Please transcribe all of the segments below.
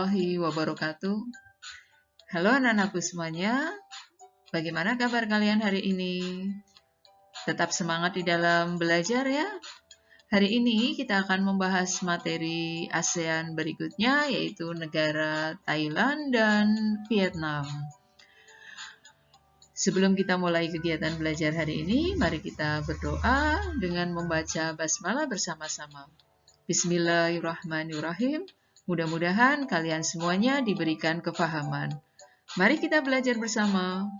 warahmatullahi wabarakatuh. Halo anak-anakku semuanya, bagaimana kabar kalian hari ini? Tetap semangat di dalam belajar ya. Hari ini kita akan membahas materi ASEAN berikutnya, yaitu negara Thailand dan Vietnam. Sebelum kita mulai kegiatan belajar hari ini, mari kita berdoa dengan membaca basmalah bersama-sama. Bismillahirrahmanirrahim. Mudah-mudahan kalian semuanya diberikan kefahaman. Mari kita belajar bersama.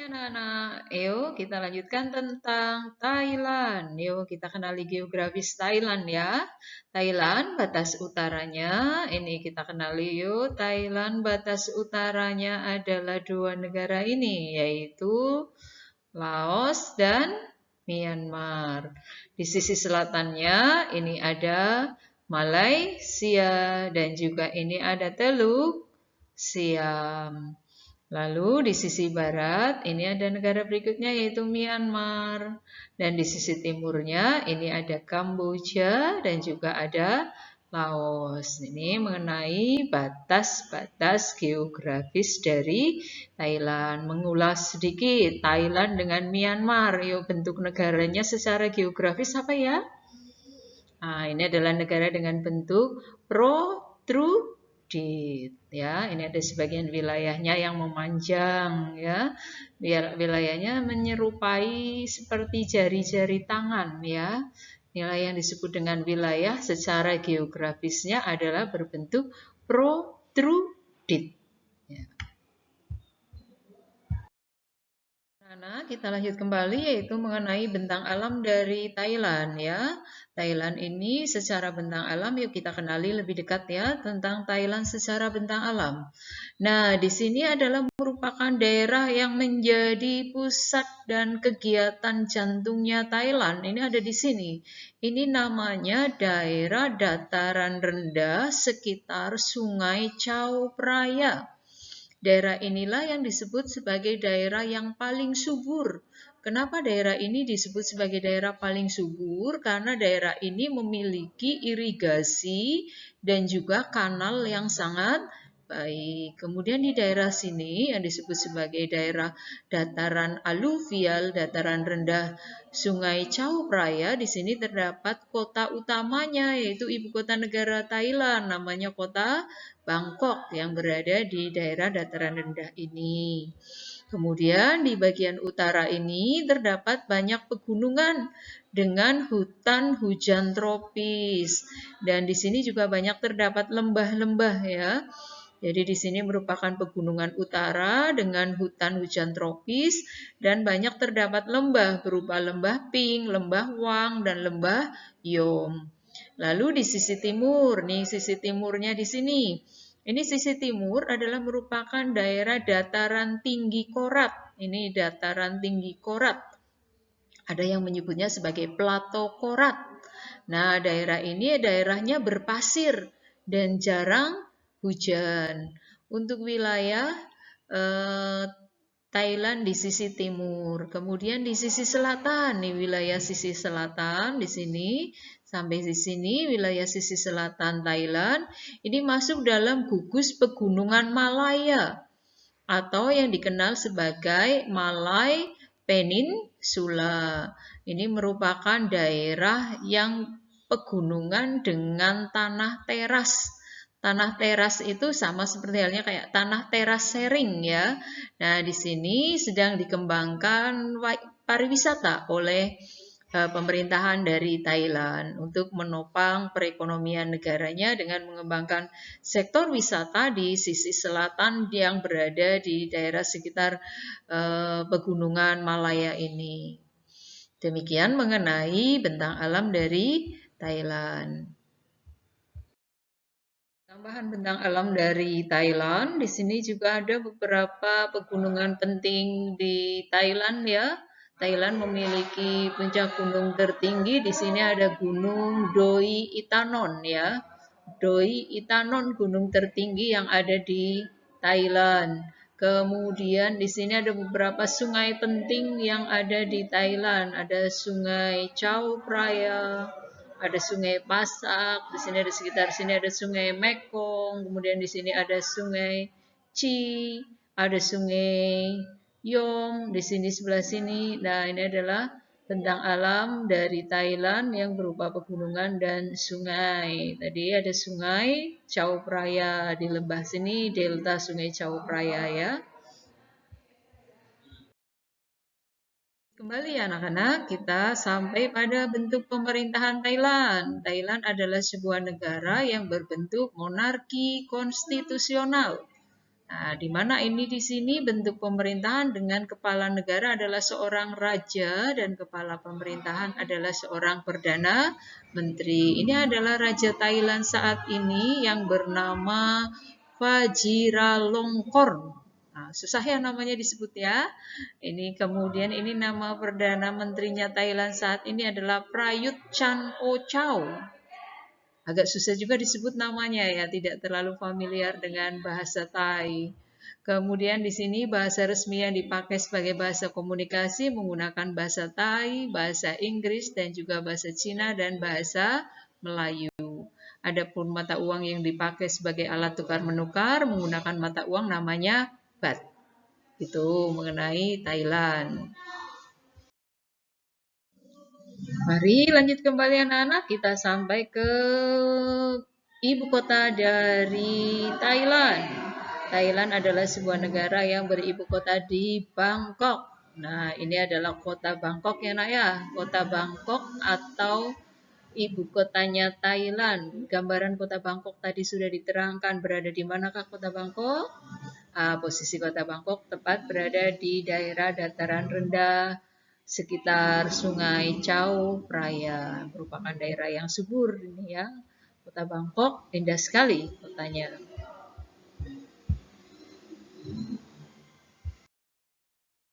Anak-anak, yuk kita lanjutkan tentang Thailand. Yuk kita kenali geografis Thailand ya. Thailand batas utaranya, ini kita kenali yuk. Thailand batas utaranya adalah dua negara ini, yaitu Laos dan Myanmar. Di sisi selatannya ini ada Malaysia dan juga ini ada Teluk Siam. Lalu di sisi barat ini ada negara berikutnya yaitu Myanmar. Dan di sisi timurnya ini ada Kamboja dan juga ada Laos. Ini mengenai batas-batas geografis dari Thailand. Mengulas sedikit Thailand dengan Myanmar. Yuk, bentuk negaranya secara geografis apa ya? Nah, ini adalah negara dengan bentuk protruded ya. Ini ada sebagian wilayahnya yang memanjang ya. Wilayahnya menyerupai seperti jari-jari tangan ya. Nilai yang disebut dengan wilayah secara geografisnya adalah berbentuk protruded. Ya. Nah, kita lanjut kembali yaitu mengenai bentang alam dari Thailand ya. Thailand ini secara bentang alam yuk kita kenali lebih dekat ya tentang Thailand secara bentang alam. Nah, di sini adalah merupakan daerah yang menjadi pusat dan kegiatan jantungnya Thailand. Ini ada di sini. Ini namanya daerah dataran rendah sekitar Sungai Chao Phraya. Daerah inilah yang disebut sebagai daerah yang paling subur. Kenapa daerah ini disebut sebagai daerah paling subur? Karena daerah ini memiliki irigasi dan juga kanal yang sangat baik. Kemudian di daerah sini yang disebut sebagai daerah dataran aluvial, dataran rendah Sungai Chao Phraya, di sini terdapat kota utamanya yaitu ibu kota negara Thailand, namanya kota Bangkok yang berada di daerah dataran rendah ini. Kemudian di bagian utara ini terdapat banyak pegunungan dengan hutan hujan tropis. Dan di sini juga banyak terdapat lembah-lembah ya. Jadi di sini merupakan pegunungan utara dengan hutan hujan tropis dan banyak terdapat lembah berupa lembah Ping, lembah Wang, dan lembah Yom. Lalu di sisi timur, nih sisi timurnya di sini. Ini sisi timur adalah merupakan daerah dataran tinggi Korat. Ini dataran tinggi Korat. Ada yang menyebutnya sebagai Plato Korat. Nah, daerah ini daerahnya berpasir dan jarang hujan. Untuk wilayah Thailand di sisi timur. Kemudian di sisi selatan, nih wilayah sisi selatan di sini. Sampai di sini wilayah sisi selatan Thailand ini masuk dalam gugus pegunungan Malaya atau yang dikenal sebagai Malay Peninsula. Ini merupakan daerah yang pegunungan dengan tanah teras. Tanah teras itu sama seperti halnya kayak tanah teras sharing ya. Nah, di sini sedang dikembangkan pariwisata oleh pemerintahan dari Thailand untuk menopang perekonomian negaranya dengan mengembangkan sektor wisata di sisi selatan yang berada di daerah sekitar pegunungan Malaya ini. Demikian mengenai bentang alam dari Thailand. Tambahan bentang alam dari Thailand, di sini juga ada beberapa pegunungan penting di Thailand ya. Thailand memiliki puncak gunung tertinggi. Di sini ada Gunung Doi Itanon ya. Doi Itanon gunung tertinggi yang ada di Thailand. Kemudian di sini ada beberapa sungai penting yang ada di Thailand. Ada Sungai Chao Phraya, ada Sungai Pasak, di sini ada sekitar sini ada Sungai Mekong, kemudian di sini ada Sungai Chi, ada Sungai Yong, di sini sebelah sini. Nah, ini adalah bentang alam dari Thailand yang berupa pegunungan dan sungai. Tadi ada Sungai Chao Phraya di lembah sini, delta Sungai Chao Phraya ya. Kembali anak-anak, kita sampai pada bentuk pemerintahan Thailand. Thailand adalah sebuah negara yang berbentuk monarki konstitusional. Nah, di mana ini di sini bentuk pemerintahan dengan kepala negara adalah seorang raja dan kepala pemerintahan adalah seorang perdana menteri. Ini adalah raja Thailand saat ini yang bernama Vajiralongkorn. Nah, susah ya namanya disebut ya. Ini kemudian ini nama perdana menterinya Thailand saat ini adalah Prayut Chan-o-cha. Agak susah juga disebut namanya ya, tidak terlalu familiar dengan bahasa Thai. Kemudian di sini bahasa resmi yang dipakai sebagai bahasa komunikasi menggunakan bahasa Thai, bahasa Inggris, dan juga bahasa Cina dan bahasa Melayu. Adapun mata uang yang dipakai sebagai alat tukar menukar menggunakan mata uang namanya baht. Itu mengenai Thailand. Mari lanjut kembali anak-anak, kita sampai ke ibu kota dari Thailand. Thailand adalah sebuah negara yang beribu kota di Bangkok. Nah, ini adalah kota Bangkok ya nak ya. Kota Bangkok atau ibu kotanya Thailand. Gambaran kota Bangkok tadi sudah diterangkan berada di manakah kota Bangkok? Posisi kota Bangkok tepat berada di daerah dataran rendah sekitar Sungai Chao Phraya, merupakan daerah yang subur ini ya. Kota Bangkok indah sekali kotanya.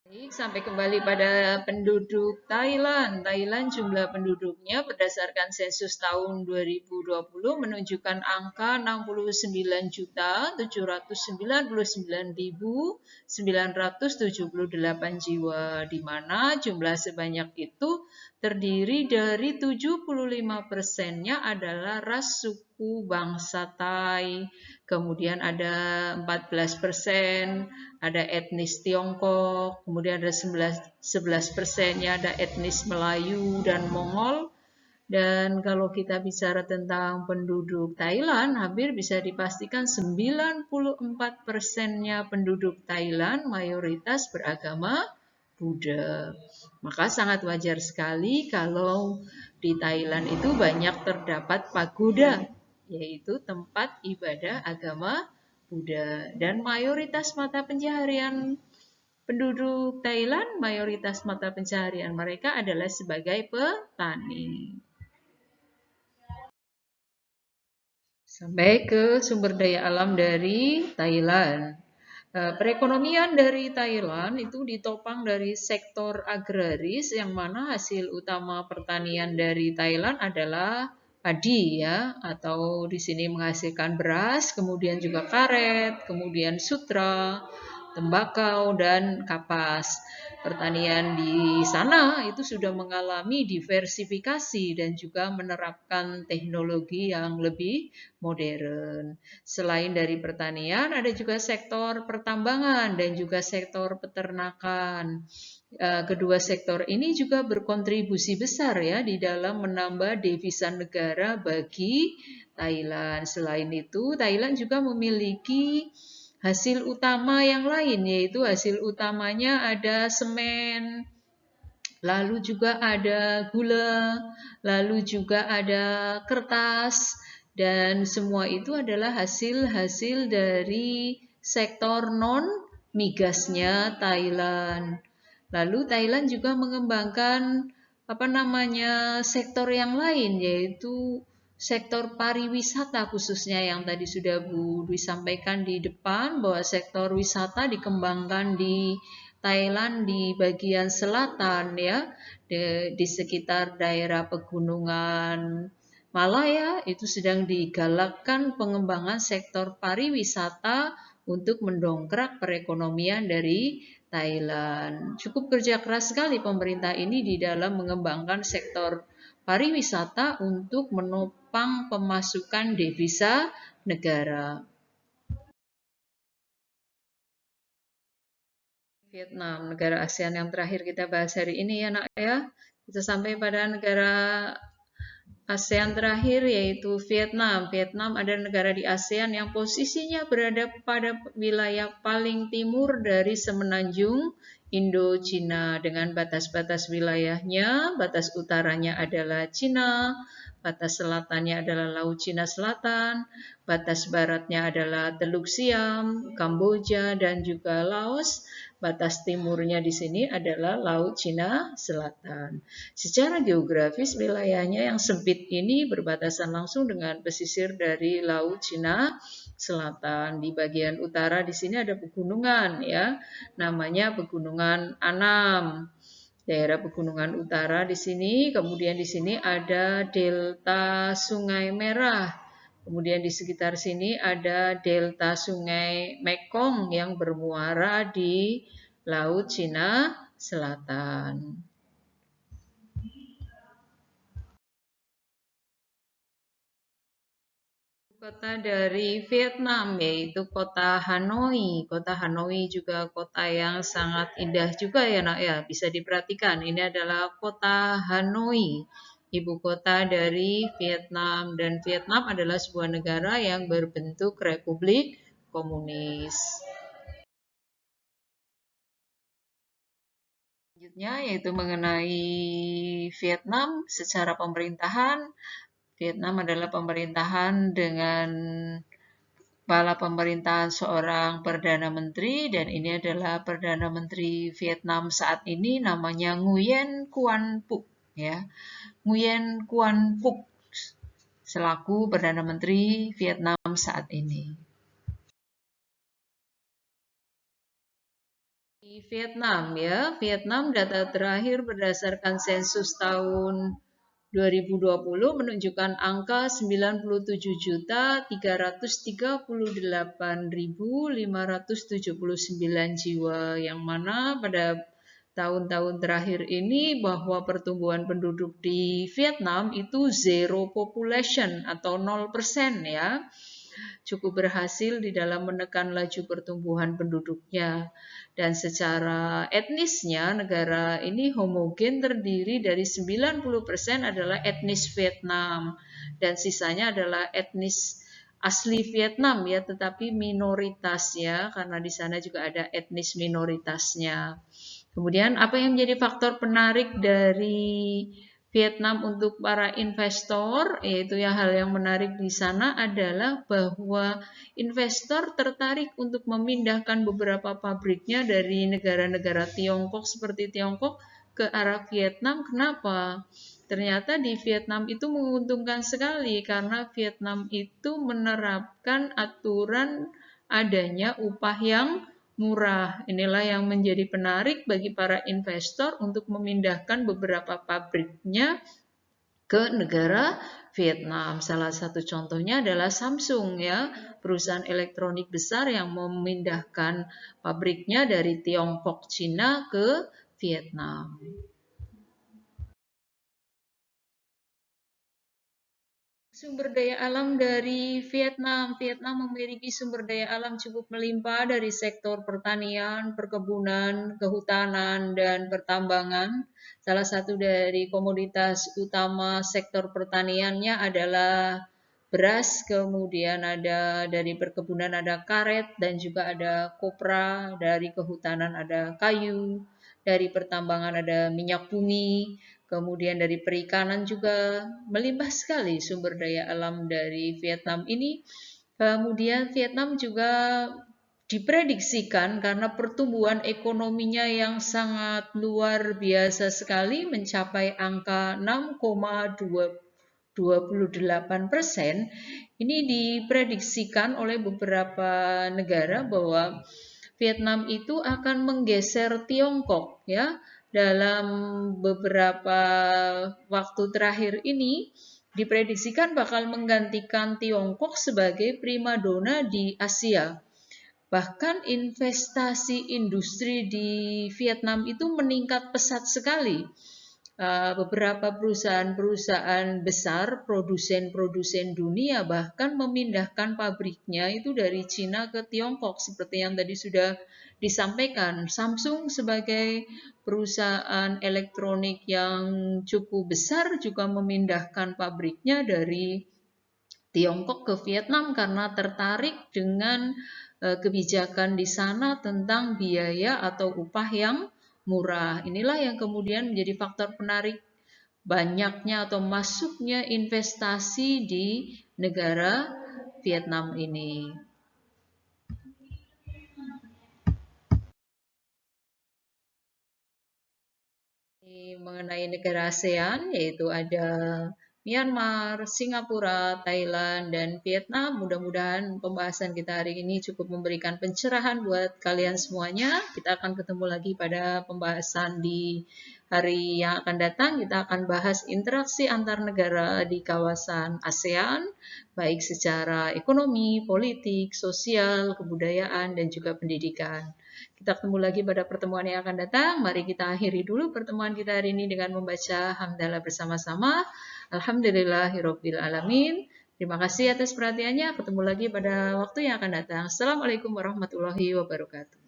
Baik, sampai kembali pada penduduk Thailand. Thailand jumlah penduduknya berdasarkan sensus tahun 2020 menunjukkan angka 69.799.978 jiwa, di mana jumlah sebanyak itu terdiri dari 75%-nya adalah ras suku bangsa Thai, kemudian ada 14% ada etnis Tiongkok, kemudian ada 11%-nya ada etnis Melayu dan Mongol. Dan kalau kita bicara tentang penduduk Thailand, hampir bisa dipastikan 94%-nya penduduk Thailand mayoritas beragama Buddha. Maka sangat wajar sekali kalau di Thailand itu banyak terdapat pagoda, yaitu tempat ibadah agama Buddha. Dan mayoritas mata pencaharian penduduk Thailand, mayoritas mata pencaharian mereka adalah sebagai petani. Sampai ke sumber daya alam dari Thailand. Perekonomian dari Thailand itu ditopang dari sektor agraris yang mana hasil utama pertanian dari Thailand adalah padi ya, atau di sini menghasilkan beras, kemudian juga karet, kemudian sutra, tembakau dan kapas. Pertanian di sana itu sudah mengalami diversifikasi dan juga menerapkan teknologi yang lebih modern. Selain dari pertanian, ada juga sektor pertambangan dan juga sektor peternakan. Kedua sektor ini juga berkontribusi besar ya di dalam menambah devisa negara bagi Thailand. Selain itu, Thailand juga memiliki hasil utama yang lain, yaitu hasil utamanya ada semen, lalu juga ada gula, lalu juga ada kertas, dan semua itu adalah hasil-hasil dari sektor non-migasnya Thailand. Lalu Thailand juga mengembangkan sektor yang lain, yaitu sektor pariwisata khususnya yang tadi sudah Bu Dwi sampaikan di depan bahwa sektor wisata dikembangkan di Thailand di bagian selatan ya, di sekitar daerah pegunungan Malaya itu sedang digalakkan pengembangan sektor pariwisata untuk mendongkrak perekonomian dari Thailand. Cukup kerja keras sekali pemerintah ini di dalam mengembangkan sektor pariwisata untuk menopang pemasukan devisa negara. Vietnam, negara ASEAN yang terakhir kita bahas hari ini ya nak ya. Kita sampai pada negara ASEAN terakhir yaitu Vietnam. Vietnam adalah negara di ASEAN yang posisinya berada pada wilayah paling timur dari semenanjung Indo-Cina dengan batas-batas wilayahnya. Batas utaranya adalah Cina, batas selatannya adalah Laut Cina Selatan, batas baratnya adalah Teluk Siam, Kamboja, dan juga Laos. Batas timurnya di sini adalah Laut Cina Selatan. Secara geografis, wilayahnya yang sempit ini berbatasan langsung dengan pesisir dari Laut Cina Selatan. Di bagian utara di sini ada pegunungan ya, namanya Pegunungan Anam. Daerah Pegunungan Utara di sini, kemudian di sini ada delta Sungai Merah. Kemudian di sekitar sini ada delta Sungai Mekong yang bermuara di Laut Cina Selatan. Kota dari Vietnam yaitu kota Hanoi. Kota Hanoi juga kota yang sangat indah juga ya nak ya, bisa diperhatikan. Ini adalah kota Hanoi, ibu kota dari Vietnam, dan Vietnam adalah sebuah negara yang berbentuk republik komunis. Selanjutnya yaitu mengenai Vietnam secara pemerintahan. Vietnam adalah pemerintahan dengan kepala pemerintahan seorang Perdana Menteri, dan ini adalah Perdana Menteri Vietnam saat ini namanya Nguyen Quan Phuc ya. Nguyen Quan Phuc selaku Perdana Menteri Vietnam saat ini. Di Vietnam ya, Vietnam data terakhir berdasarkan sensus tahun 2020 menunjukkan angka 97.338.579 jiwa, yang mana pada tahun-tahun terakhir ini bahwa pertumbuhan penduduk di Vietnam itu zero population atau 0% ya. Cukup berhasil di dalam menekan laju pertumbuhan penduduknya. Dan secara etnisnya, negara ini homogen, terdiri dari 90% adalah etnis Vietnam dan sisanya adalah etnis asli Vietnam ya, tetapi minoritas ya, karena di sana juga ada etnis minoritasnya. Kemudian apa yang menjadi faktor penarik dari Vietnam untuk para investor, yaitu hal yang menarik di sana adalah bahwa investor tertarik untuk memindahkan beberapa pabriknya dari negara-negara Tiongkok seperti Tiongkok ke arah Vietnam. Kenapa? Ternyata di Vietnam itu menguntungkan sekali karena Vietnam itu menerapkan aturan adanya upah yang murah. Inilah yang menjadi penarik bagi para investor untuk memindahkan beberapa pabriknya ke negara Vietnam. Salah satu contohnya adalah Samsung ya, perusahaan elektronik besar yang memindahkan pabriknya dari Tiongkok, Cina ke Vietnam. Sumber daya alam dari Vietnam. Vietnam memiliki sumber daya alam cukup melimpah dari sektor pertanian, perkebunan, kehutanan, dan pertambangan. Salah satu dari komoditas utama sektor pertaniannya adalah beras, kemudian ada dari perkebunan ada karet, dan juga ada kopra, dari kehutanan ada kayu, dari pertambangan ada minyak bumi, kemudian dari perikanan juga melimpah sekali sumber daya alam dari Vietnam ini. Kemudian Vietnam juga diprediksikan karena pertumbuhan ekonominya yang sangat luar biasa sekali mencapai angka 6,28%. Ini diprediksikan oleh beberapa negara bahwa Vietnam itu akan menggeser Tiongkok ya. Dalam beberapa waktu terakhir ini diprediksikan bakal menggantikan Tiongkok sebagai primadona di Asia. Bahkan investasi industri di Vietnam itu meningkat pesat sekali. beberapa perusahaan-perusahaan besar, produsen-produsen dunia bahkan memindahkan pabriknya itu dari Cina ke Tiongkok seperti yang tadi sudah disampaikan. Samsung sebagai perusahaan elektronik yang cukup besar juga memindahkan pabriknya dari Tiongkok ke Vietnam karena tertarik dengan kebijakan di sana tentang biaya atau upah yang murah. Inilah yang kemudian menjadi faktor penarik banyaknya atau masuknya investasi di negara Vietnam ini. Mengenai negara ASEAN, yaitu ada Myanmar, Singapura, Thailand, dan Vietnam. Mudah-mudahan pembahasan kita hari ini cukup memberikan pencerahan buat kalian semuanya. Kita akan ketemu lagi pada pembahasan di hari yang akan datang. Kita akan bahas interaksi antar negara di kawasan ASEAN, baik secara ekonomi, politik, sosial, kebudayaan, dan juga pendidikan. Kita ketemu lagi pada pertemuan yang akan datang. Mari kita akhiri dulu pertemuan kita hari ini dengan membaca hamdalah bersama-sama. Alhamdulillahirabbil alamin. Terima kasih atas perhatiannya. Ketemu lagi pada waktu yang akan datang. Assalamualaikum warahmatullahi wabarakatuh.